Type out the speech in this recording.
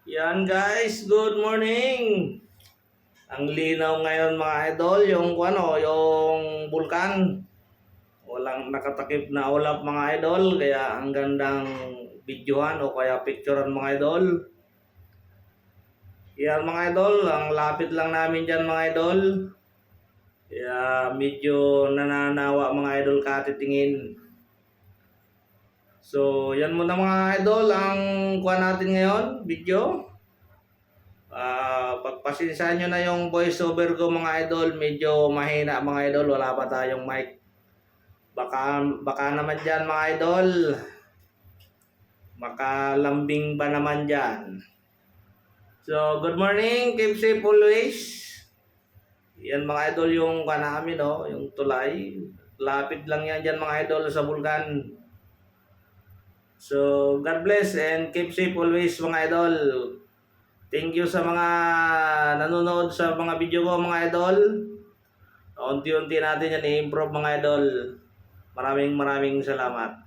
Yan guys, good morning. Ang linaw ngayon mga idol, yung bulkan. Walang nakatakip na ulap mga idol, kaya ang gandang videohan o kaya picturean mga idol. Yan mga idol, ang lapit lang namin dyan mga idol. Kaya medyo nananawa mga idol katitingin. So yan muna mga idol ang kuha natin ngayon, video. Pagpasensyahan nyo na yung voice over ko mga idol, medyo mahina mga idol, wala pa tayong mic. Baka naman dyan mga idol, makalambing ba naman dyan. So good morning, keep safe always. Yan mga idol yung namin, no? Yung tulay. Lapit lang yan dyan mga idol sa bulkan. So God bless and keep safe always mga idol. Thank you sa mga nanonood sa mga video ko mga idol. Unti-unti natin yan i-improve mga idol. Maraming salamat.